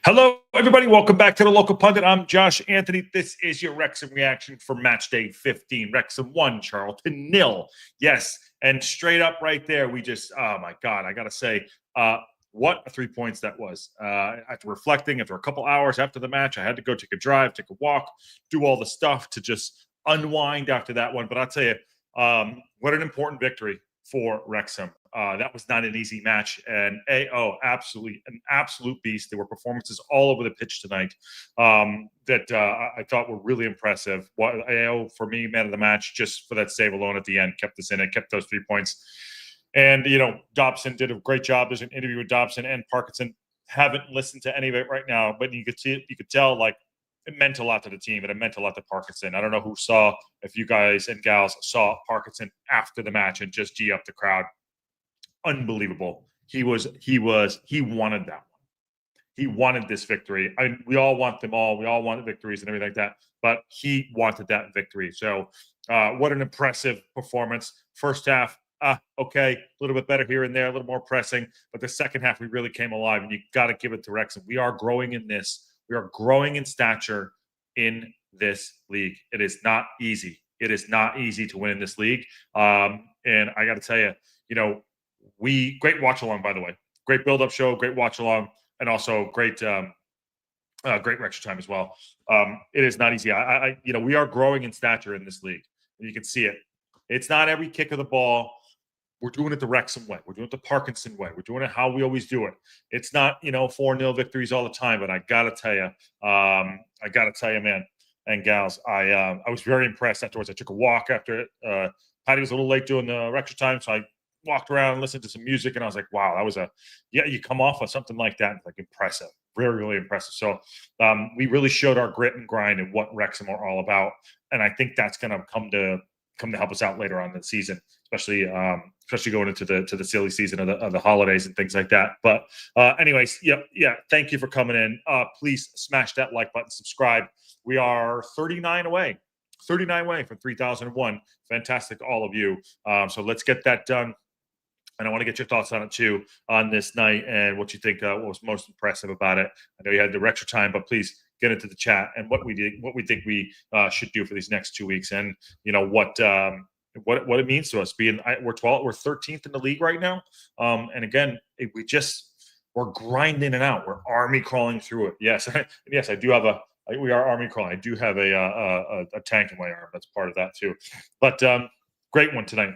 Hello, everybody. Welcome back to the Local Pundit. I'm Josh Anthony. This is your Wrexham reaction for match day 15. Wrexham 1, Charlton 0. Yes, and straight up right there, we just, oh my God, I got to say, what 3 points that was. After reflecting, after a couple hours after the match, I had to go take a drive, take a walk, do all the stuff to just unwind after that one. But I'll tell you, what an important victory for Wrexham. That was not an easy match, and AO absolutely an absolute beast. There were performances all over the pitch tonight that I thought were really impressive. What AO for me, man of the match, just for that save alone at the end, kept us in it, kept those 3 points. And Dobson did a great job. There's an interview with Dobson and Parkinson. Haven't listened to any of it right now, but you could see it. You could tell like it meant a lot to the team, and it meant a lot to Parkinson. I don't know who saw, if you guys and gals saw Parkinson after the match and just G up the crowd. Unbelievable. He wanted that one. He wanted this victory. I mean, we all want them all. We all want victories and everything like that, but he wanted that victory. So what an impressive performance. First half, okay, a little bit better here and there, a little more pressing, but the second half we really came alive, and you got to give it to Wrexham. We are growing in this. We are growing in stature in this league. It is not easy. It is not easy to win in this league. And I got to tell you, great watch along, by the way. Great build up show, great watch along, and also great great Wrexham time as well. It is not easy. We are growing in stature in this league, and you can see it. It's not every kick of the ball. We're doing it the Wrexham way. We're doing it the Parkinson way. We're doing it how we always do it. It's not 4-0 victories all the time, but I gotta tell you, man and gals, I was very impressed afterwards. I took a walk after it. Patty was a little late doing the Wrexham time, so I walked around and listened to some music, and I was like, wow, that was you come off of something like that, like impressive, really, really impressive. So we really showed our grit and grind and what Wrexham are all about, and I think that's going to come to help us out later on in the season, especially going into the silly season of the holidays and things like that. But anyways, yeah, thank you for coming in. Please smash that like button, subscribe. We are 39 away from 3001. Fantastic, all of you. So let's get that done. And I want to get your thoughts on it too on this night and what you think what was most impressive about it. I know you had the extra time, but please get into the chat and what we think we should do for these next 2 weeks, and what it means to us. We're 13th in the league right now, and again, we're grinding it out. We're army crawling through it. Yes, yes, I do have we are army crawling. I do have a tank in my arm. That's part of that too. But great one tonight.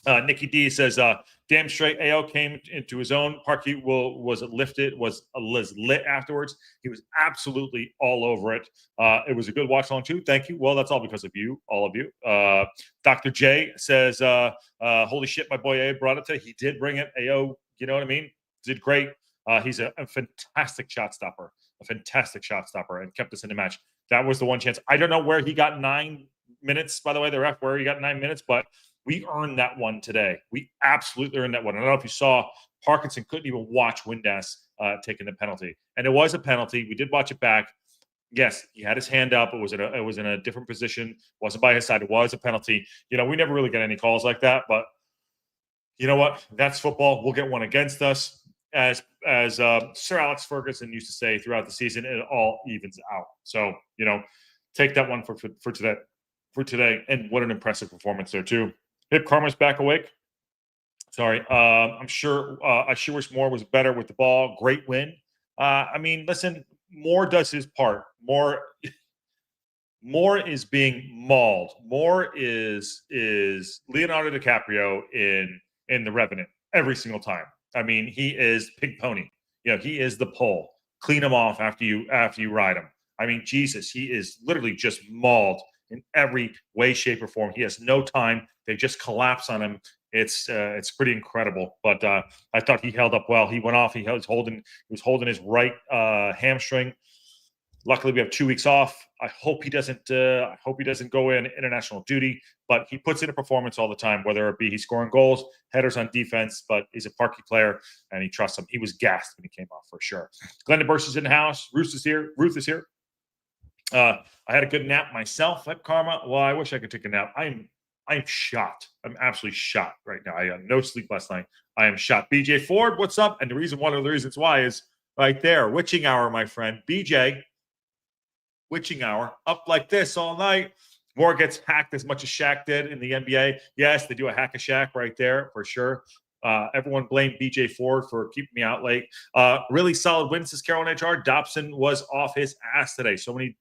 Nikki D says, damn straight AO came into his own. Parky was lit afterwards. He was absolutely all over it. It was a good watch along too. Thank you. Well, that's all because of you, all of you. Dr. J says, holy shit, my boy A brought it to. He did bring it. AO, you know what I mean? Did great. He's a fantastic shot stopper. And kept us in the match. That was the one chance. I don't know where he got 9 minutes, by the way, the ref, where he got 9 minutes, but we earned that one today. We absolutely earned that one. I don't know if you saw, Parkinson couldn't even watch Windass taking the penalty. And it was a penalty. We did watch it back. Yes, he had his hand up. It was in a different position. Wasn't by his side. It was a penalty. We never really get any calls like that. But you know what? That's football. We'll get one against us. As Sir Alex Ferguson used to say throughout the season, it all evens out. So, take that one for today. And what an impressive performance there, too. Hip Karma's back awake. Sorry. I sure wish Moore was better with the ball. Great win. I mean, listen, Moore does his part. Moore is being mauled. Moore is Leonardo DiCaprio in The Revenant every single time. I mean, he is Pig Pony. He is the pole. Clean him off after you ride him. I mean, Jesus, he is literally just mauled in every way, shape, or form. He has no time. They just collapse on him. It's pretty incredible. But I thought he held up well. He went off. He was holding his right hamstring. Luckily, we have 2 weeks off. I hope he doesn't go in international duty, but he puts in a performance all the time, whether it be he's scoring goals, headers on defense, but he's a Parky player, and he trusts him. He was gassed when he came off for sure. Glenda Burst is in the house. Ruth is here. I had a good nap myself at Karma. Well, I wish I could take a nap. I'm shot. I'm absolutely shot right now. I had no sleep last night. I am shot. BJ Ford, what's up? And one of the reasons why is right there. Witching hour, my friend. BJ, witching hour, up like this all night. Moore gets hacked as much as Shaq did in the NBA. Yes, they do a hack a Shaq right there for sure. Everyone blamed BJ Ford for keeping me out late. Really solid win, says Carolyn HR. Dobson was off his ass today. So many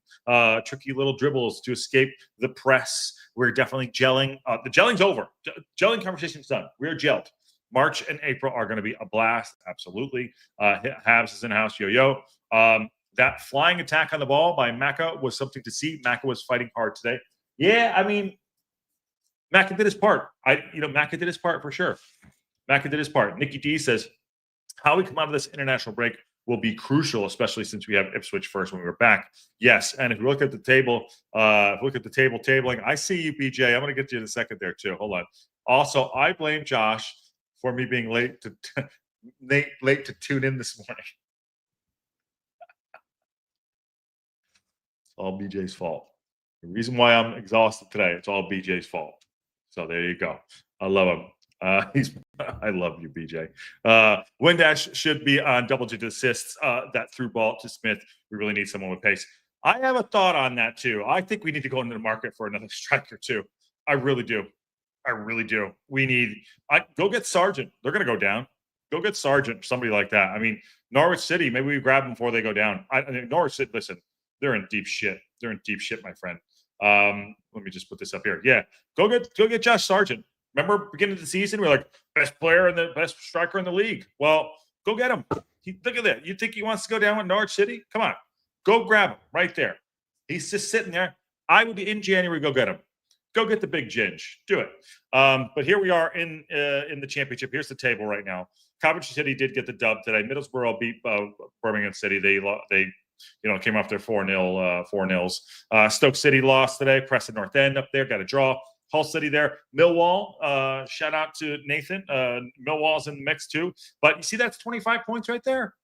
tricky little dribbles to escape the press. We're definitely gelling. The gelling's over. Gelling conversation's done. We're gelled. March and April are going to be a blast. Absolutely. Habs is in house. Yo. That flying attack on the ball by Maka was something to see. Maka was fighting hard today. Yeah, I mean, Maka did his part. Maka did his part for sure. Maka did his part. Nikki D says, how we come out of this international break will be crucial, especially since we have Ipswich first when we were back. Yes, and if you look at the table, tabling, I see you, BJ. I'm going to get to you in a second there too. Hold on. Also, I blame Josh for me being late to tune in this morning. It's all BJ's fault. The reason why I'm exhausted today, it's all BJ's fault. So there you go. I love him. I love you, BJ. Windash should be on double-digit assists. That through ball to Smith. We really need someone with pace. I have a thought on that too. I think we need to go into the market for another striker too. I really do. We need. Go get Sargent. They're going to go down. Go get Sargent. Somebody like that. I mean, Norwich City. Maybe we grab them before they go down. Norwich City. Listen, they're in deep shit. My friend. Let me just put this up here. Yeah, go get Josh Sargent. Remember, beginning of the season, we're like best player and the best striker in the league. Well, go get him. Look at that. You think he wants to go down with Norwich City? Come on, go grab him right there. He's just sitting there. I would be in January. Go get him. Go get the big ginge. Do it. But here we are in the championship. Here's the table right now. Coventry City did get the dub today. Middlesbrough beat Birmingham City. They came off their 4-0. Stoke City lost today. Preston North End up there got a draw. Hull City there. Millwall, shout out to Nathan. Millwall's in the mix too. But you see that's 25 points right there.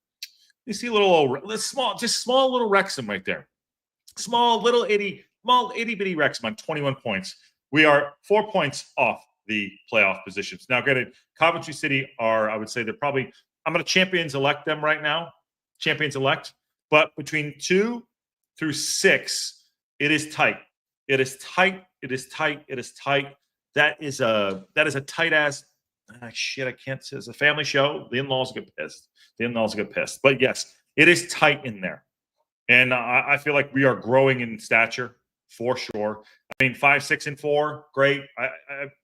You see small little Wrexham right there. Small itty bitty Wrexham on 21 points. We are 4 points off the playoff positions. Now, granted, Coventry City are, I would say they're probably, I'm going to champions elect them right now. Champions elect. But between 2 through 6, it is tight. It is tight. That is a tight ass shit. I can't say it's a family show. The in-laws get pissed. But yes, it is tight in there. And I feel like we are growing in stature for sure. I mean, 5, 6, and 4, great.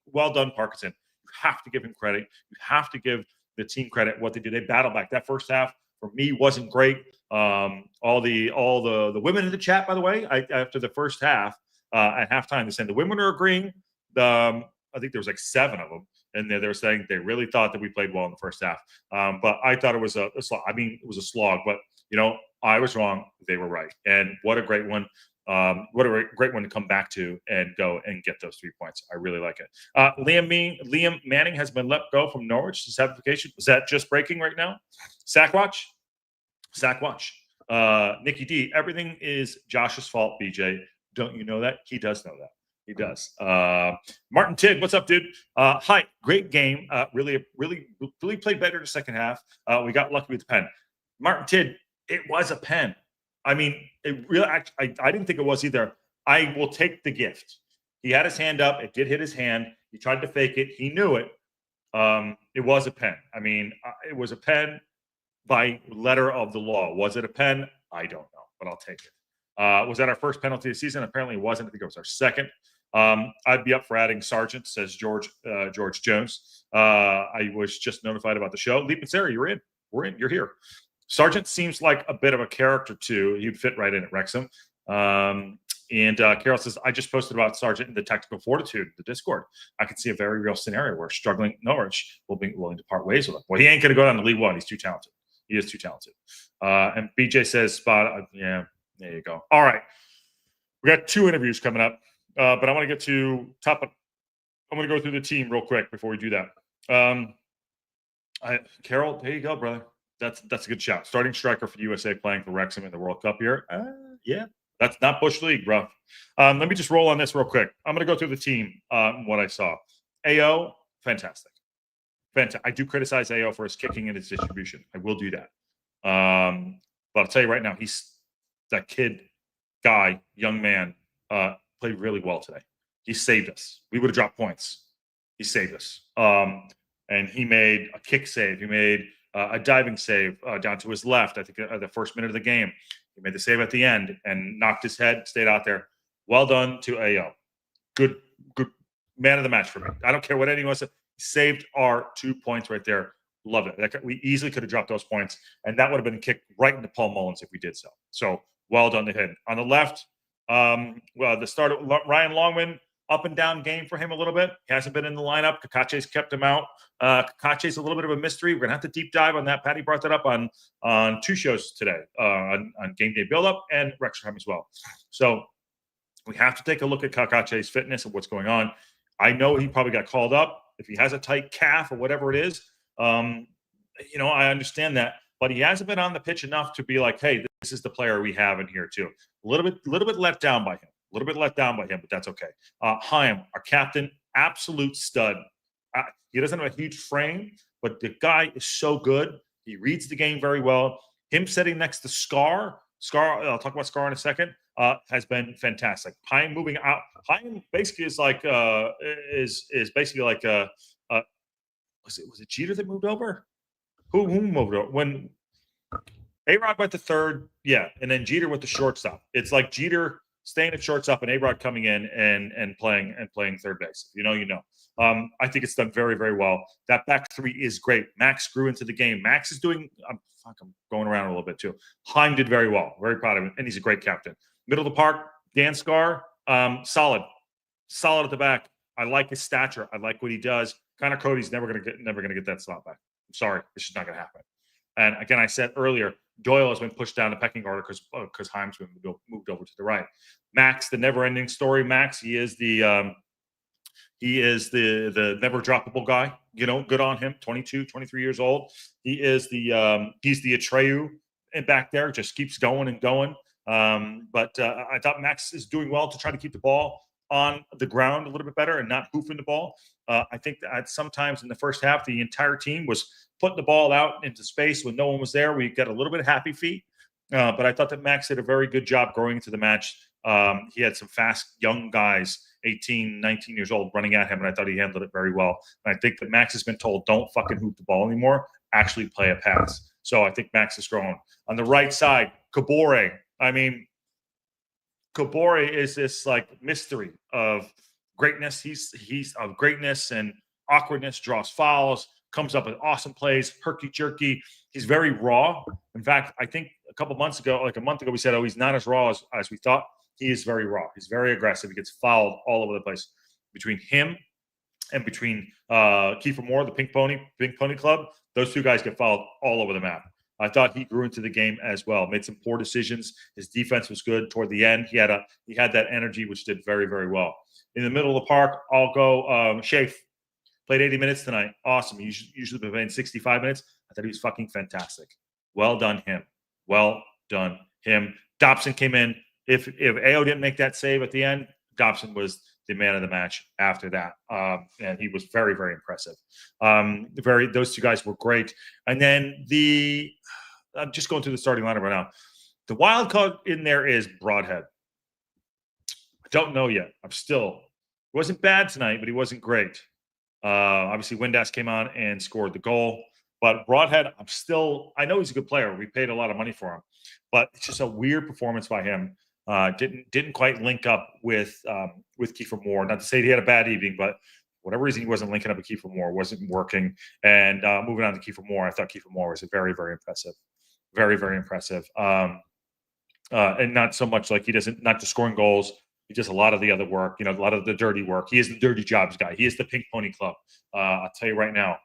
Well done, Parkinson. You have to give him credit. You have to give the team credit what they do. They battled back. That first half for me wasn't great. All the women in the chat, by the way, after the first half at halftime, they said the women are agreeing. I think there was like 7 of them, and they were saying they really thought that we played well in the first half. But I thought it was a slog. I mean, it was a slog, but I was wrong. They were right. And what a great one. What a great one to come back to and go and get those 3 points. I really like it. Liam Manning has been let go from Norwich to satisfaction. Is that just breaking right now? Sackwatch. Nikki D, everything is Josh's fault, BJ. Don't you know that? He does know that. He does. Martin Tidd, what's up, dude? Hi, great game. Really played better in the second half. We got lucky with the pen. Martin Tidd, it was a pen. I mean, it really. I didn't think it was either. I will take the gift. He had his hand up. It did hit his hand. He tried to fake it. He knew it. It was a pen. I mean, it was a pen by letter of the law. Was it a pen? I don't know, but I'll take it. Was that our first penalty of the season? Apparently it wasn't. I think it was our second. I'd be up for adding Sargent, says George Jones. I was just notified about the show. Leap and Sarah, you're in. We're in. You're here. Sargent seems like a bit of a character too. He'd fit right in at Wrexham. And Carol says, I just posted about Sargent in the technical fortitude, the Discord. I can see a very real scenario where struggling Norwich will be willing to part ways with him. Well, he ain't going to go down to League One. He's too talented. He is too talented. And BJ says, yeah, there you go. All right. We got 2 interviews coming up, but I want to get to top. I'm going to go through the team real quick before we do that. Carol, there you go, brother. That's a good shout. Starting striker for USA playing for Wrexham in the World Cup here. Yeah, that's not Bush League, bro. Let me just roll on this real quick. I'm going to go through the team, what I saw. AO, fantastic. I do criticize AO for his kicking and his distribution. I will do that. But I'll tell you right now, that kid, young man, played really well today. He saved us. We would have dropped points. He saved us. And he made a kick save. He made a diving save down to his left. I think the first minute of the game, he made the save at the end and knocked his head, stayed out there. Well done to AO. Good man of the match for me. I don't care what anyone said. He saved our 2 points right there. Love it. We easily could have dropped those points, and that would have been kicked right into Paul Mullins if we did so. So well done to him. On the left, the start of Ryan Longman, up and down game for him a little bit. He hasn't been in the lineup. Kakache's kept him out. Kakache's a little bit of a mystery. We're going to have to deep dive on that. Patty brought that up on 2 shows today, on Game Day Build-Up and Wrexham as well. So we have to take a look at Kakache's fitness and what's going on. I know he probably got called up. If he has a tight calf or whatever it is, I understand that. But he hasn't been on the pitch enough to be like, hey, this is the player we have in here too. A little bit let down by him. But that's okay. Chaim, our captain, absolute stud. He doesn't have a huge frame, but the guy is so good. He reads the game very well. Him sitting next to Scar, I'll talk about Scar in a second, has been fantastic. Chaim moving out. Chaim basically is like is basically like was it Jeter that moved over? Who moved over? When A-Rod went to third, yeah, and then Jeter with the shortstop. It's like Jeter staying at shortstop and A-Rod coming in and playing third base. You know. I think it's done very, very well. That back three is great. Max grew into the game. Max is doing. I'm going around a little bit too. Chaim did very well. Very proud of him, and he's a great captain. Middle of the park, Dan Scar, solid at the back. I like his stature. I like what he does. Connor Cody's never gonna get that slot back. I'm sorry, it's just not gonna happen. And again, I said earlier, Doyle has been pushed down the pecking order because Chaim's been moved over to the right. Max, the never-ending story. Max, he is the never droppable guy. Good on him. 22, 23 years old. He's the Atreyu and back there, just keeps going and going. But I thought Max is doing well to try to keep the ball on the ground a little bit better and not hoofing the ball. I think that sometimes in the first half, the entire team was putting the ball out into space when no one was there. We got a little bit of happy feet. But I thought that Max did a very good job growing into the match. He had some fast young guys, 18, 19 years old, running at him, and I thought he handled it very well. And I think that Max has been told, don't fucking hoop the ball anymore. Actually play a pass. So I think Max is growing. On the right side, Kabore. I mean, Kabore is this like mystery of greatness. He's of greatness and awkwardness, draws fouls, comes up with awesome plays, herky-jerky. He's very raw. In fact, I think a month ago, we said, he's not as raw as we thought. He is very raw. He's very aggressive. He gets fouled all over the place. Between him and between Keiffer Moore, the Pink Pony Club, those two guys get fouled all over the map. I thought he grew into the game as well. Made some poor decisions. His defense was good toward the end. He had that energy, which did very, very well. In the middle of the park, I'll go Shafe. Played 80 minutes tonight. Awesome. He usually been playing 65 minutes. I thought he was fucking fantastic. Well done him. Dobson came in. If AO didn't make that save at the end, Dobson was the man of the match after that. And he was very, very impressive. Those two guys were great. And then I'm just going through the starting lineup right now. The wild card in there is Broadhead. I don't know yet. He wasn't bad tonight, but he wasn't great. Obviously, Windass came on and scored the goal. But Broadhead, I know he's a good player. We paid a lot of money for him. But it's just a weird performance by him. Didn't quite link up with Keiffer Moore. Not to say he had a bad evening, but for whatever reason, he wasn't linking up with Keiffer Moore. Wasn't working. And moving on to Keiffer Moore, I thought Keiffer Moore was very, very impressive. Very, very impressive. And not so much like not just scoring goals. He does a lot of the other work, a lot of the dirty work. He is the dirty jobs guy. He is the Pink Pony Club. I'll tell you right now,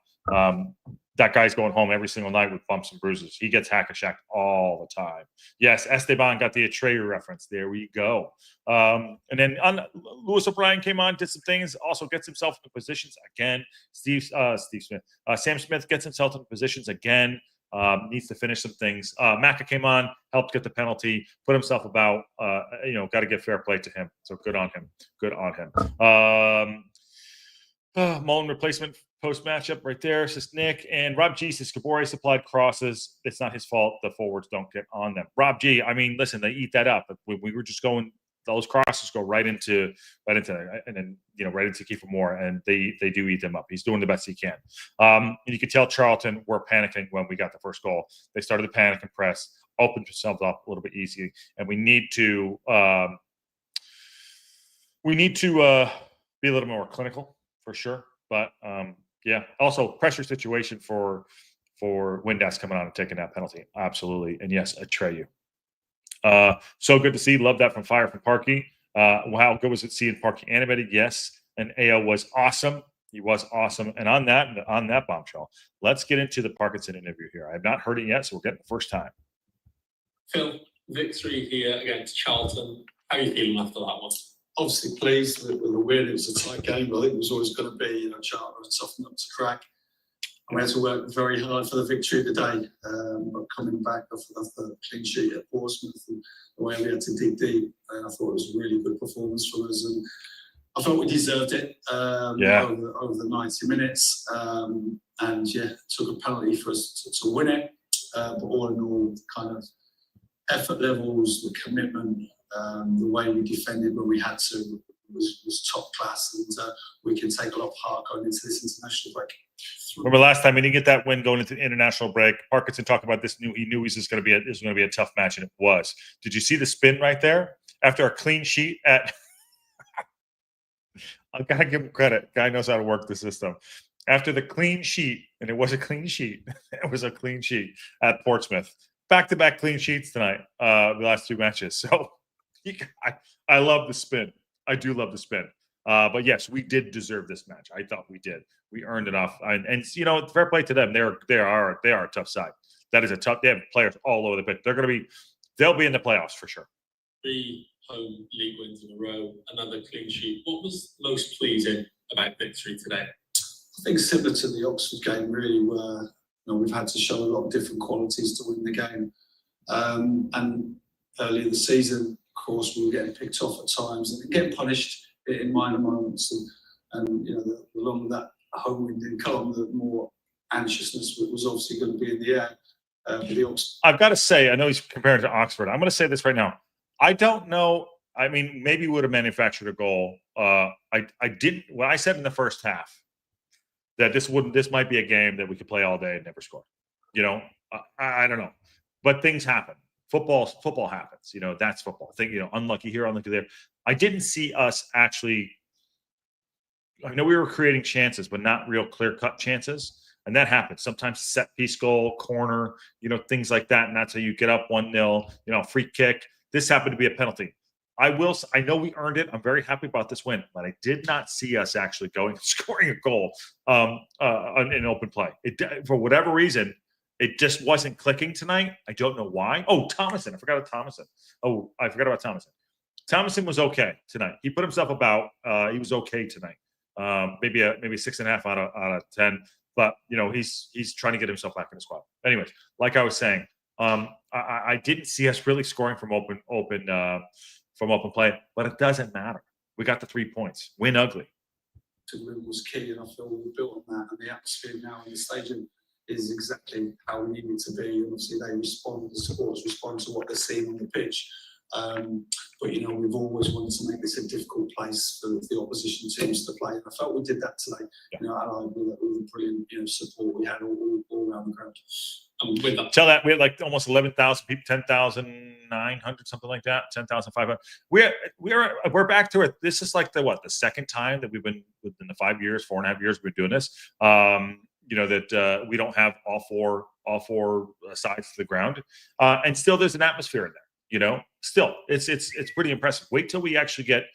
that guy's going home every single night with bumps and bruises. He gets hack-a-shacked all the time. Yes, Esteban got the Atreyu reference. There we go. And then Lewis O'Brien came on, did some things, also gets himself in positions again. Sam Smith gets himself in positions again. Needs to finish some things. Maka came on, helped get the penalty, put himself about. Got to give fair play to him. So good on him. Mullen replacement post matchup right there, says Nick. And Rob G says Gabore supplied crosses. It's not his fault. The forwards don't get on them. Rob G, I mean, listen, they eat that up. We were just going, those crosses go right into, and then, right into Keiffer Moore, and they do eat them up. He's doing the best he can. And you could tell Charlton were panicking when we got the first goal. They started to panic and press, opened themselves up a little bit easy, and we need to be a little more clinical for sure. But yeah, also pressure situation for Windass coming on and taking that penalty. Absolutely. And yes, Atreyu. So good to see. Love that from Fire from Parky. How good was it seeing Parky animated? Yes. And AO was awesome. He was awesome. And on that bombshell, let's get into the Parkinson interview here. I have not heard it yet, so we're getting the first time. Phil, victory here against Charlton. How are you feeling after that one? Obviously pleased with the win. It was a tight game, but I think it was always going to be, Charlton was tough enough to crack. We had to work very hard for the victory of the day. But coming back off the clean sheet at Portsmouth and the way we had to dig deep, I thought it was a really good performance from us. And I felt we deserved it over the 90 minutes. And yeah, it took a penalty for us to win it. But all in all, kind of effort levels, the commitment, the way we defended when we had to was top class. And we can take a lot of heart going into this international break. Remember last time he didn't get that win going into the international break. Parkinson talked about this. He knew this was going to be a tough match, and it was. Did you see the spin right there after a clean sheet at? I gotta give him credit. Guy knows how to work the system. After the clean sheet, and it was a clean sheet. It was a clean sheet at Portsmouth. Back-to-back clean sheets tonight. The last two matches. So I love the spin. I do love the spin. But yes, we did deserve this match. I thought we did. We earned it off. And fair play to them. They are a tough side. That is a tough. They have players all over the pitch. They'll be in the playoffs for sure. 3 home league wins in a row, another clean sheet. What was most pleasing about victory today? I think similar to the Oxford game, really, where we've had to show a lot of different qualities to win the game. And early in the season, of course, we were getting picked off at times and getting punished in minor moments. And the longer that home win didn't come, the more anxiousness was obviously going to be in the air. I've got to say, I know he's comparing to Oxford. I'm going to say this right now. I don't know. I mean, maybe we would have manufactured a goal. I didn't. Well, I said in the first half that this might be a game that we could play all day and never score. I don't know, but things happen. Football happens. That's football. Unlucky here, unlucky there. I didn't see us actually. I know we were creating chances, but not real clear-cut chances, and that happens sometimes. Set piece goal, corner, things like that, and that's how you get up 1-0. Free kick. This happened to be a penalty. I know we earned it. I'm very happy about this win, but I did not see us actually going and scoring a goal in open play. For whatever reason, it just wasn't clicking tonight. I don't know why. Oh, Thomason. I forgot about Thomason. Thomason was okay tonight. He put himself about. He was okay tonight. Maybe 6.5 out of 10. But he's trying to get himself back in the squad. Anyways, like I was saying, I didn't see us really scoring from open play, but it doesn't matter. We got the 3 points. Win ugly. To win was key, and I feel we built on that. And the atmosphere now in the stadium is exactly how we need it to be. Obviously, the supporters respond to what they're seeing on the pitch. But we've always wanted to make this a difficult place for the opposition teams to play. And I felt we did that today. Yeah. Allied with the brilliant support we had all around the ground. With that, Tell that we had like almost 11,000 people, 10,900, something like that, 10,500. We're back to it. This is like the second time that we've been within the 4.5 years we've been doing this. That we don't have all four sides to the ground, and still there's an atmosphere in there. Still it's pretty impressive. Wait till we actually get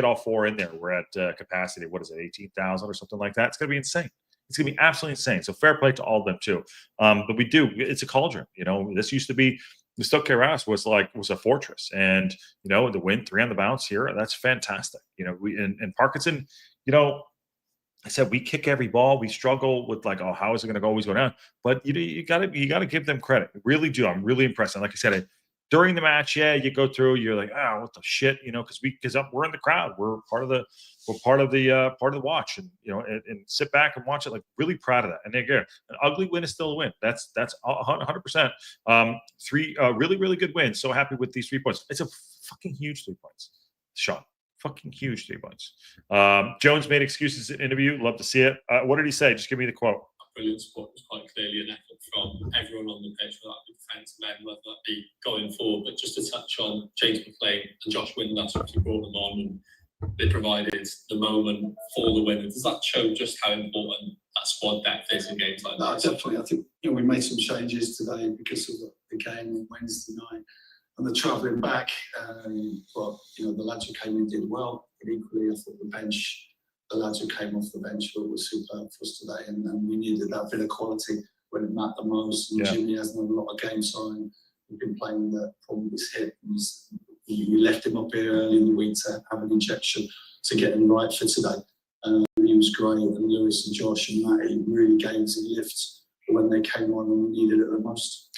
all 4 in there. We're at capacity. What is it, 18,000 or something like that? It's gonna be insane. It's gonna be absolutely insane. So fair play to all of them too. But it's a cauldron. This used to be. The Stoke Keras was a fortress, and the win 3 on the bounce here. That's fantastic. And Parkinson. I said we kick every ball. We struggle with how is it going to always go down? But you got to give them credit. Really do. I'm really impressed. And like I said, During the match, yeah, you go through, you're like, oh, what the shit, because we're in the crowd, we're part of the watch, and and sit back and watch it. Like, really proud of that. And again, an ugly win is still a win. That's 100%. Three really, really good wins. So happy with these 3 points. It's a fucking huge 3 points, Sean. Fucking huge 3 points. Jones made excuses in interview. Love to see it. What did he say? Just give me the quote. Brilliant support was quite clearly an effort from everyone on the pitch, whether that be defence men, whether that be going forward. But just to touch on James McLean and Josh Windlass, obviously brought them on and they provided the moment for the winner. Does that show just how important that squad depth is in games like that? No, definitely. I think we made some changes today because of the game on Wednesday night and the travelling back. But the lads who came in did well. But equally, I thought the lads who came off the bench were superb for us today, and we needed that bit of quality when it mattered the most. And Jimmy hasn't had a lot of game time. We've been playing the problem with his hip. We left him up here early in the week to have an injection to get him right for today. He was great, and Lewis and Josh and Matty really gave us a lift when they came on, and we needed it the most.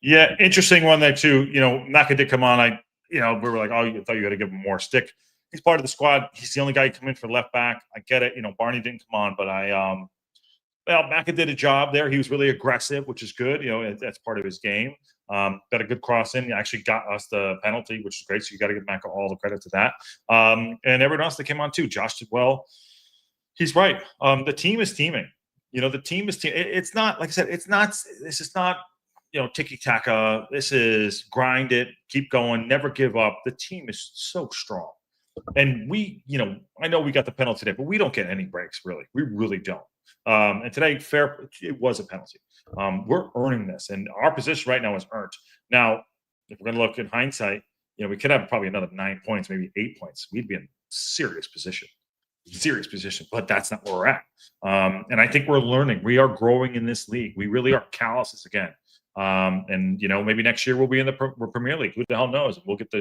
Yeah, interesting one there too. Naka did come on. We were like, oh, you thought you had to give him more stick. He's part of the squad. He's the only guy who come in for left back. I get it. Barney didn't come on, but Maka did a job there. He was really aggressive, which is good. That's part of his game. Got a good cross in. He actually got us the penalty, which is great. So you got to give Maka all the credit to that. And everyone else that came on too. Josh did well. He's right. The team is teaming. The team is teaming. It's not, like I said, this is not, tiki-taka. This is grind it, keep going, never give up. The team is so strong. And we, I know we got the penalty today, but we don't get any breaks, really. We really don't. And today, it was a penalty. We're earning this, and our position right now is earned. Now, if we're going to look in hindsight, we could have probably another 9 points, maybe 8 points. We'd be in serious position, but that's not where we're at. And I think we're learning. We are growing in this league. We really are Calluses again. And maybe next year we'll be in the Premier League. Who the hell knows? We'll get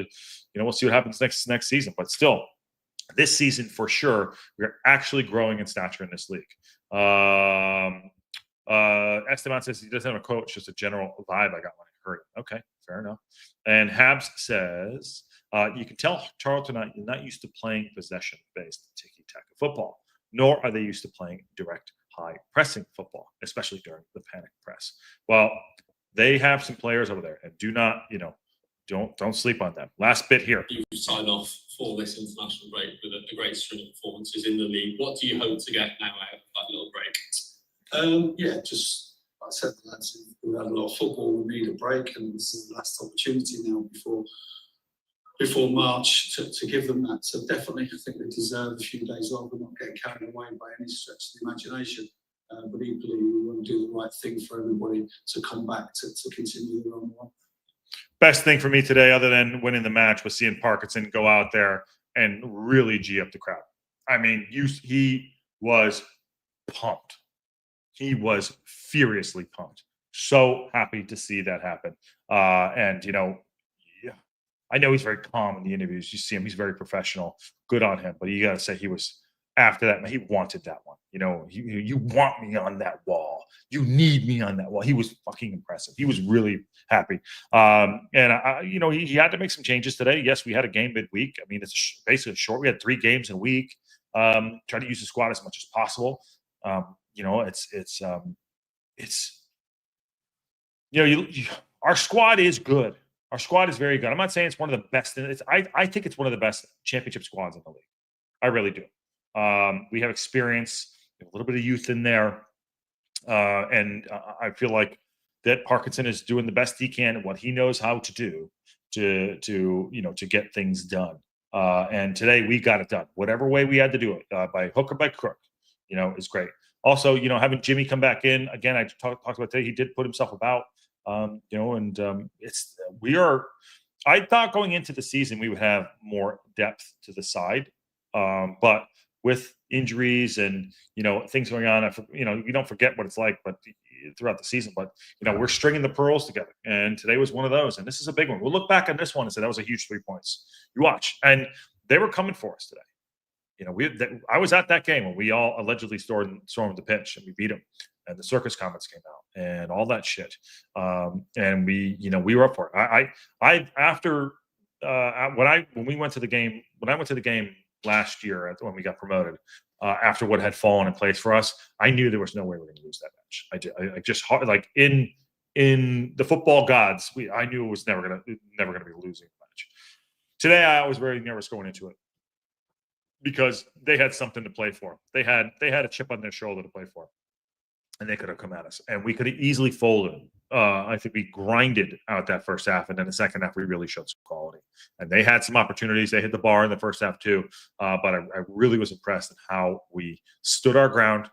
we'll see what happens next season. But still, this season for sure, we're actually growing in stature in this league. Esteban says he doesn't have a coach, just a general vibe I got when I heard it. Okay, fair enough. And Habs says you can tell Charlton are not used to playing possession-based tiki-taka football, nor are they used to playing direct high pressing football, especially during the panic press. Well, they have some players over there, and do not, don't sleep on them. Last bit here. You sign off for this international break with a great string of performances in the league. What do you hope to get now out of that little break? Just like I said, the lads who have a lot of football need a break, and this is the last opportunity now before March to give them that. So definitely, I think they deserve a few days off and not getting carried away by any stretch of the imagination. But equally, we want to do the right thing for everybody to come back to continue the wrong one. Best thing for me today, other than winning the match, was seeing Parkinson go out there and really G up the crowd. I mean, he was pumped. He was furiously pumped. So happy to see that happen. And I know he's very calm in the interviews. You see him; he's very professional. Good on him. But you got to say he was. After that, he wanted that one. You want me on that wall. You need me on that wall. He was fucking impressive. He was really happy. And he had to make some changes today. Yes, we had a game midweek. I mean, it's basically short. We had 3 games in a week. Try to use the squad as much as possible. Our squad is good. Our squad is very good. I'm not saying it's one of the best. I think it's one of the best championship squads in the league. I really do. We have experience, a little bit of youth in there. And I feel like that Parkinson is doing the best he can at what he knows how to do to get things done. And today we got it done. Whatever way we had to do it, by hook or by crook, is great. Also, having Jimmy come back in again, I talked about today, he did put himself about, I thought going into the season, we would have more depth to the side. But with injuries and, things going on, you don't forget what it's like, but throughout the season, but we're stringing the pearls together. And today was one of those, and this is a big one. We'll look back on this one and say, that was a huge 3 points. You watch, and they were coming for us today. I was at that game when we all allegedly stormed the pitch and we beat them. and the circus comments came out and all that shit. And we were up for it. When we went to the game, when I went to the game last year when we got promoted, after what had fallen in place for us, I knew there was no way we were going to lose that match. I just like in the football gods, I knew it was never going to be losing the match. Today, I was very nervous going into it because they had something to play for. They had a chip on their shoulder to play for, and they could have come at us, and we could have easily folded. I think we grinded out that first half, and then the second half we really showed some quality. And they had some opportunities. They hit the bar in the first half too, but I really was impressed at how we stood our ground,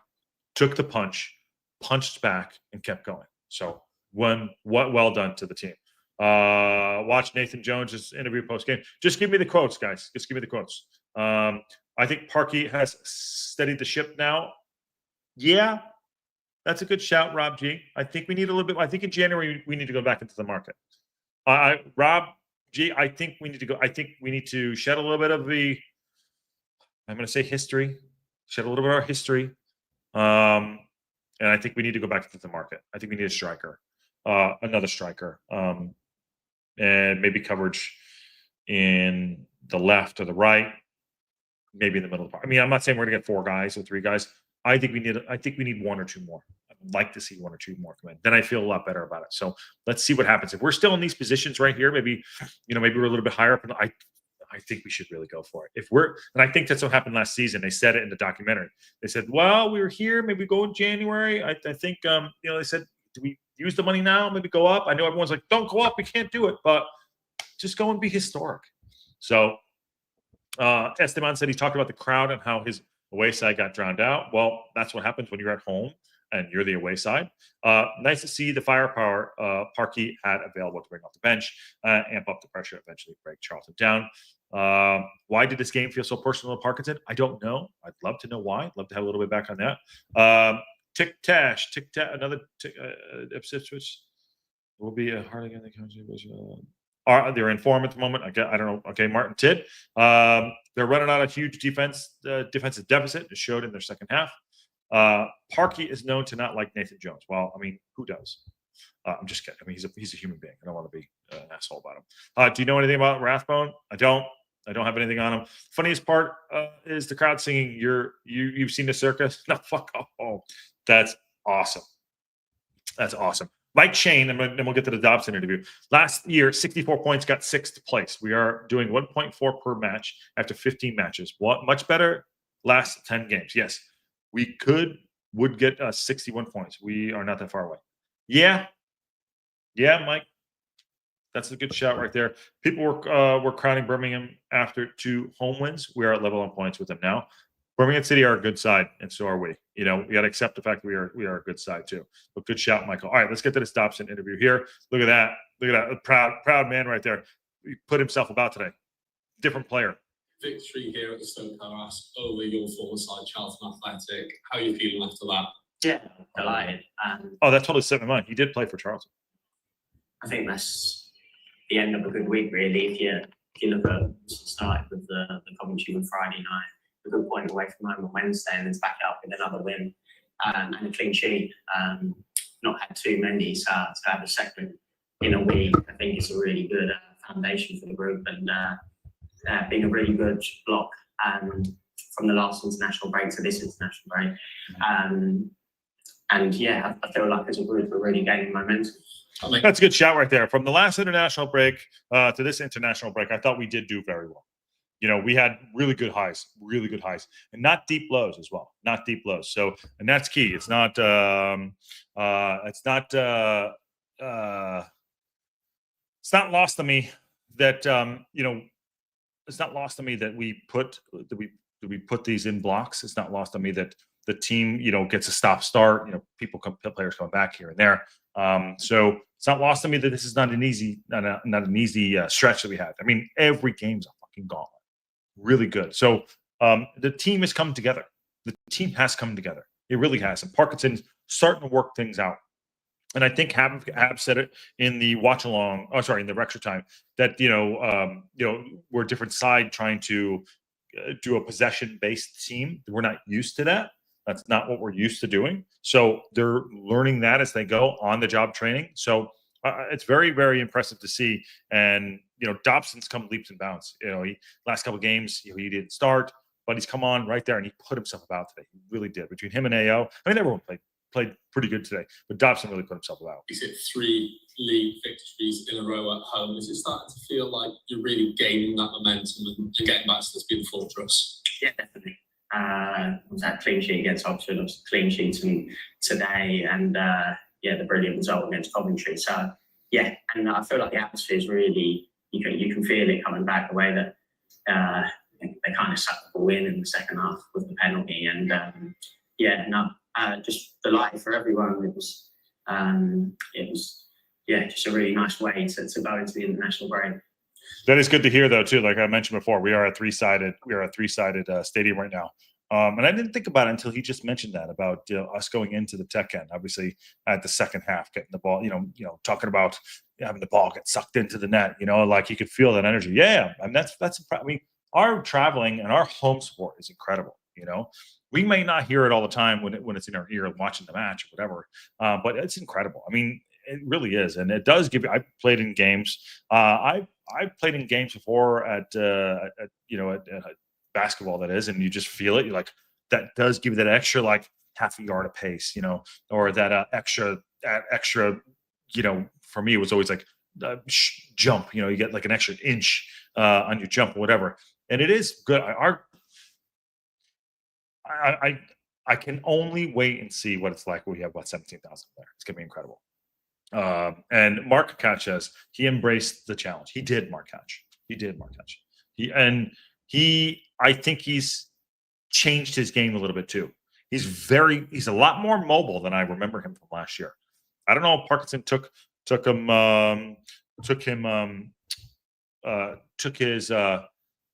took the punch, punched back, and kept going. So well done to the team. Watch Nathan Jones's interview post game. Just give me the quotes, guys. Just give me the quotes. I think Parky has steadied the ship now. Yeah, that's a good shout, Rob G. I think we need a little bit. I think in January we need to go back into the market. Rob G, I think we need to go. I think we need to shed a little bit of the. I'm going to say history. Shed a little bit of our history. And I think we need to go back into the market. I think we need a striker, another striker, and maybe coverage in the left or the right, maybe in the middle of the park. I mean, I'm not saying we're going to get 4 guys or 3 guys. I think we need 1 or 2 more. I'd like to see 1 or 2 more come in. Then I feel a lot better about it. So let's see what happens. If we're still in these positions right here, maybe we're a little bit higher up. And I think we should really go for it. And I think that's what happened last season. They said it in the documentary. They said, well, we were here, maybe go in January. I think, they said, do we use the money now? Maybe go up. I know everyone's like, don't go up. We can't do it, but just go and be historic. So Esteban said he talked about the crowd and how his away side got drowned out. Well, that's what happens when you're at home and you're the away side. Nice to see the firepower Parky had available to bring off the bench, amp up the pressure, eventually break Charlton down. Why did this game feel so personal to Parkinson? I don't know. I'd love to know why. I'd love to have a little bit back on that. Tic-tash, another Ipswich will be a hardly going to they're in form at the moment. I don't know. Okay, Martin Tidd. They're running out of huge defensive deficit. It showed in their second half. Parky is known to not like Nathan Jones. Well, I mean, who does? I'm just kidding. I mean, he's a human being. I don't want to be an asshole about him. Do you know anything about Rathbone? I don't have anything on him. Funniest part is the crowd singing. You've seen the circus? No, fuck off. That's awesome. That's awesome. Mike Shane, and then we'll get to the Dobson interview. Last year, 64 points, got 6th place. We are doing 1.4 per match after 15 matches. What much better last 10 games. Yes, we would get 61 points. We are not that far away. Yeah, Mike. That's a good shout right there. People were crowning Birmingham after 2 home wins. We are at level on points with them now. Birmingham City are a good side, and so are we. We got to accept the fact that we are a good side too. But good shout, Michael. All right, let's get to this Dobson interview here. Look at that. A proud man right there. He put himself about today. Different player. Victory here at the Stoke House over your former side, Charlton Athletic. How are you feeling after that? Yeah, delighted. That totally set my mind. He did play for Charlton. I think that's the end of a good week, really. If you look at started with the Coventry on Friday night, a good point away from home on Wednesday, and then back it up with another win and a clean sheet. Not had too many, so to have a second in a week, I think is a really good foundation for the group, and being a really good block from the last international break to this international break. And yeah, I feel like as a group we're really gaining momentum. That's a good shout right there. From the last international break to this international break, I thought we did do very well. We had really good highs, and not deep lows as well. Not deep lows. So, and that's key. It's not lost to me that it's not lost to me that we put these in blocks. It's not lost on me that the team gets a stop start. Players come back here and there. So it's not lost on me that this is not an easy stretch that we had. I mean, every game's a fucking gauntlet. Really good. So the team has come together. The team has come together. It really has. And Parkinson's starting to work things out. And I think Hab said it in the watch along. Oh, sorry, in the Wrexham time that we're a different side trying to do a possession based team. We're not used to that. That's not what we're used to doing. So they're learning that as they go on the job training. So it's very, very impressive to see. And, Dobson's come leaps and bounds. Last couple of games, he didn't start, but he's come on right there and he put himself about today. He really did. Between him and AO, everyone played pretty good today, but Dobson really put himself about. He's hit 3 league victories in a row at home. Is it starting to feel like you're really gaining that momentum and getting back to this being fortress? Yeah, definitely. Was that clean sheet against Oxford, was clean sheets today, and the brilliant result against Coventry. So yeah, and I feel like the atmosphere is really, you can feel it coming back, the way that they kind of sucked the ball in the second half with the penalty, and just delighted for everyone. It was just a really nice way to go into the international break. That is good to hear, though, too. Like I mentioned before, we are a three-sided stadium right now. And I didn't think about it until he just mentioned that about us going into the tech end. Obviously, at the second half, getting the ball, talking about having the ball get sucked into the net. Like you could feel that energy. Yeah, I mean our traveling and our home support is incredible. We may not hear it all the time when it's in our ear watching the match or whatever, but it's incredible. I mean, it really is, and it does give you. I played in games. I played in games before at basketball, that is, and you just feel it. You're like, that does give you that extra like half a yard of pace, or that extra. For me, it was always like jump. You get like an extra inch on your jump or whatever, and it is good. I can only wait and see what it's like when we have about 17,000 there. It's gonna be incredible. And Mark Catch says he embraced the challenge. He did, Mark Catch. I think he's changed his game a little bit too. He's a lot more mobile than I remember him from last year. I don't know if Parkinson took his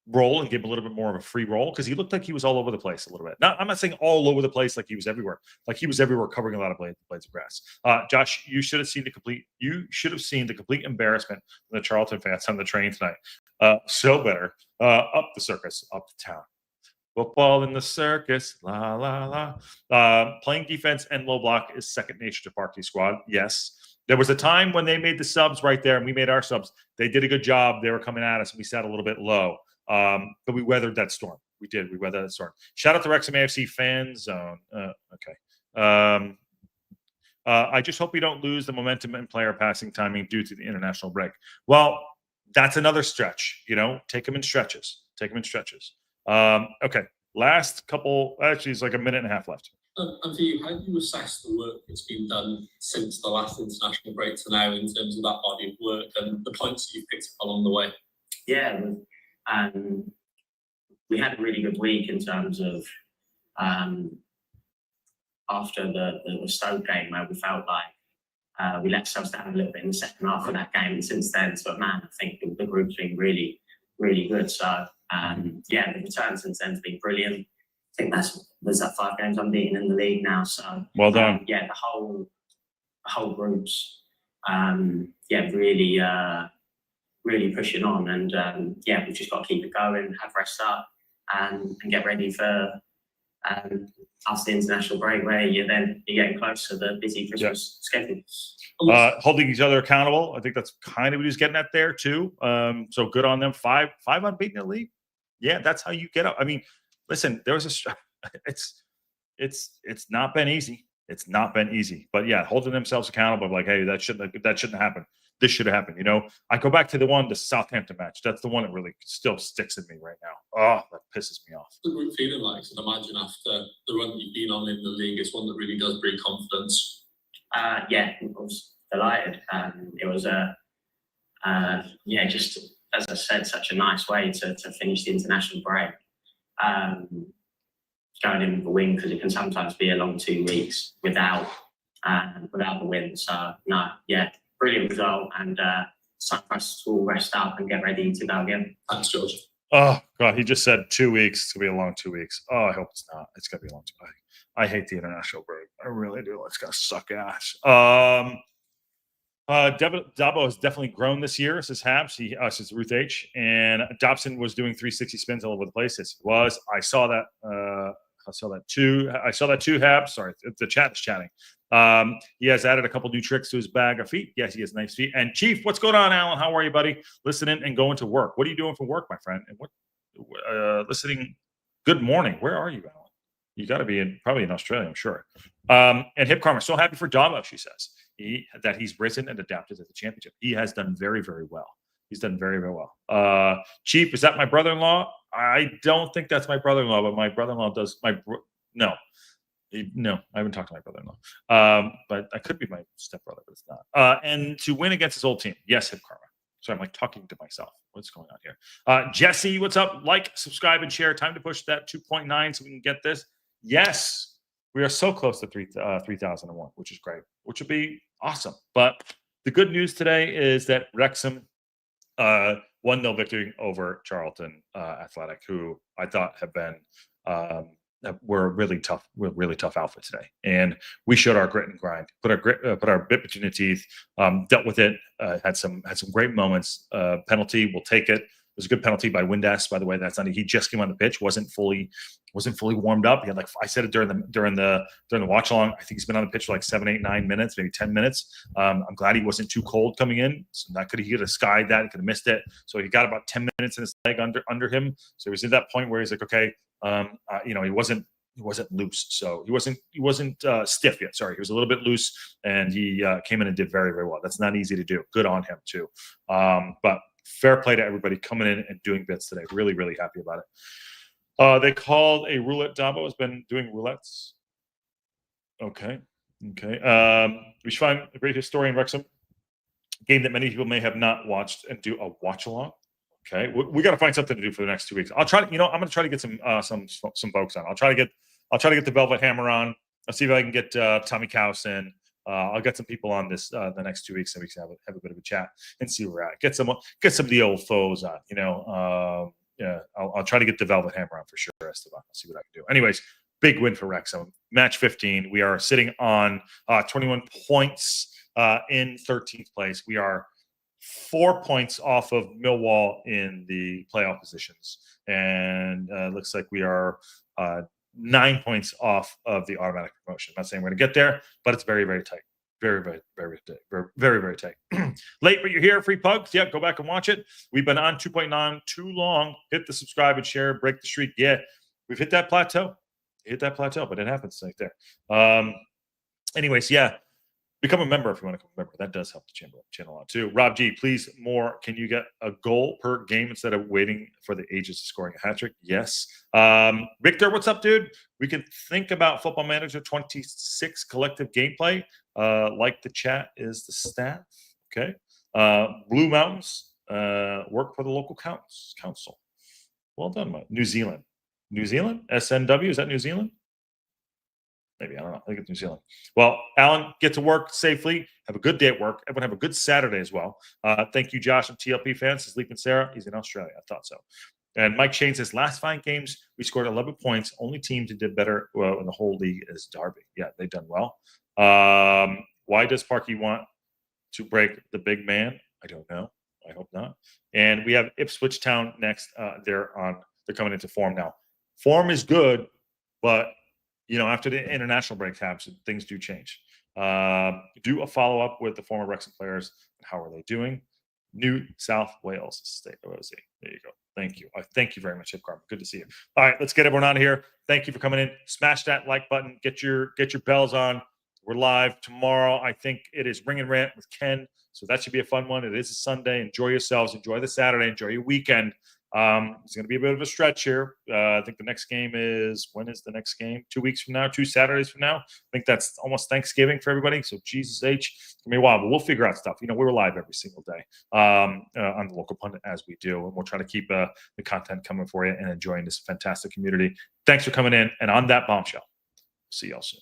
role and gave him a little bit more of a free role, because he looked like he was all over the place a little bit. I'm not saying all over the place like he was everywhere. Like he was everywhere covering a lot of blades of grass. Josh, you should have seen the complete embarrassment of the Charlton fans on the train tonight. So better. Up the circus, up to town. Football in the circus, la la la. Playing defense and low block is second nature to Barkley squad. Yes. There was a time when they made the subs right there and we made our subs. They did a good job. They were coming at us and we sat a little bit low. But we weathered that storm. We weathered that storm. Shout out to Wrexham AFC fan zone. Okay. I just hope we don't lose the momentum and player passing timing due to the international break. Well, that's another stretch. Take them in stretches. Okay. Last couple. Actually, it's like a minute and a half left. And for you, how do you assess the work that's been done since the last international break to now in terms of that body of work and the points that you've picked up along the way? Yeah, we had a really good week in terms of after the Stoke game, where we felt like we let ourselves down a little bit in the second half of that game, and since then, I think the group's been really, really good. So the return since then has been brilliant. I think there's that 5 games unbeaten in the league now. So well done. The whole group's really pushing on, and we've just got to keep it going, have rest up, and get ready for after the international break, where you're getting close to the busy Christmas schedule. Holding each other accountable. I think that's kind of what he's getting at there too. So good on them. 5 unbeaten in the league. Yeah, that's how you get up. I mean, listen, it's not been easy. It's not been easy. But yeah, holding themselves accountable, like, hey, that shouldn't happen. This should have happened. I go back to the Southampton match. That's the one that really still sticks in me right now. Oh, that pisses me off. What's the group feeling like? So imagine after the run that you've been on in the league, it's one that really does bring confidence. I was delighted. It was just as I said, such a nice way to finish the international break. Going in with the win, because it can sometimes be a long 2 weeks without the win. So brilliant result, and time for us to all rest up and get ready to go again. Thanks, George. Oh God, he just said 2 weeks. It's gonna be a long 2 weeks. Oh, I hope it's not. It's gonna be a long 2 weeks. I hate the international break. I really do. It's gonna suck ass. Dabo has definitely grown this year, says Habs. Says Ruth H. And Dobson was doing 360 spins all over the place. Yes, he was. I saw that I saw that too. Hab. Sorry, the chat is chatting. He has added a couple new tricks to his bag of feet. Yes, he has nice feet. And Chief, what's going on, Alan? How are you, buddy? Listening and going to work. What are you doing for work, my friend? And what listening? Good morning. Where are you, Alan? You got to be probably in Australia, I'm sure. And Hip Karma, so happy for Davo, she says, that he's risen and adapted to the championship. He has done very, very well. He's done very, very well. Chief, is that my brother-in-law? I don't think that's my brother-in-law, but my brother-in-law does. No, I haven't talked to my brother-in-law. But I could be my stepbrother, but it's not. And to win against his old team, yes, Hip Karma. So I'm like talking to myself. What's going on here? Jesse, what's up? Like, subscribe, and share. Time to push that 2.9 so we can get this. Yes, we are so close to 3,001, which is great, which would be awesome. But the good news today is that Wrexham 1-0 victory over Charlton Athletic, who I thought have been were a really tough outfit today. And we showed our grit and grind, put our bit between the teeth, dealt with it, had some great moments. Penalty, we'll take it. It was a good penalty by Windass, by the way. That's not, he just came on the pitch, wasn't fully warmed up. He had, like, I said it during the watch along. I think he's been on the pitch for like 7, 8, 9 minutes, maybe 10 minutes. I'm glad he wasn't too cold coming in. So he could have skied that, he could have missed it. So he got about 10 minutes in his leg under him. So he was at that point where he's like, okay, he wasn't loose. So he wasn't stiff yet. Sorry, he was a little bit loose, and he came in and did very, very well. That's not easy to do. Good on him too. But fair play to everybody coming in and doing bits today. Really, really happy about it. They called a roulette. Dabo has been doing roulettes. Okay. We should find a great historian Wrexham game that many people may have not watched and do a watch along. Okay, we got to find something to do for the next 2 weeks. I'll try to, I'm going to try to get some folks on. I'll try to get the Velvet Hammer on. I'll see if I can get Tommy Kaus in. I'll get some people on this the next 2 weeks, so we can have a bit of a chat and see where we're at. Get some of the old foes on. I'll try to get the Velvet Hammer on for sure, Esteban. I'll see what I can do. Anyways, big win for Wrexham. Match 15. We are sitting on 21 points in 13th place. We are 4 points off of Millwall in the playoff positions, and looks like we are 9 points off of the automatic promotion. I'm not saying we're going to get there, but it's very, very tight. Very, very, very, very, very tight. Late, but you're here. Free pugs. Yeah, go back and watch it. We've been on 2.9 too long. Hit the subscribe and share. Break the streak. Yeah, we've hit that plateau. But it happens right there. Anyways, yeah. Become a member if you want to become a member. That does help the channel a lot too. Rob G, please more. Can you get a goal per game instead of waiting for the ages of scoring a hat trick? Yes. Victor, what's up, dude? We can think about Football Manager 26 collective gameplay. Like the chat is the staff. Okay. Blue Mountains work for the local council. Well done, Mike. New Zealand. SNW, is that New Zealand? Maybe, I don't know. I think it's New Zealand. Well, Alan, get to work safely. Have a good day at work. Everyone have a good Saturday as well. Thank you, Josh, and TLP fans. Sleep and Sarah. He's in Australia. I thought so. And Mike Shane says, last 5 games, we scored 11 points. Only team that did better in the whole league is Derby. Yeah, they've done well. Why does Parky want to break the big man? I don't know. I hope not. And we have Ipswich Town next. They're coming into form now. Form is good, but after the international break happens, things do change. Do a follow-up with the former Wrexham players. How are they doing? New South Wales State OZ. There you go. Thank you. Thank you very much, Hip Carmen. Good to see you. All right, let's get everyone out of here. Thank you for coming in. Smash that like button. Get your bells on. We're live tomorrow. I think it is Ring and Rant with Ken. So that should be a fun one. It is a Sunday. Enjoy yourselves. Enjoy the Saturday. Enjoy your weekend. It's going to be a bit of a stretch here. I think the next game is, when is the next game? 2 weeks from now, 2 Saturdays from now. I think that's almost Thanksgiving for everybody. So Jesus H, it's going to be a while, but we'll figure out stuff. We're live every single day on the local pundit as we do. And we'll try to keep the content coming for you and enjoying this fantastic community. Thanks for coming in. And on that bombshell, see y'all soon.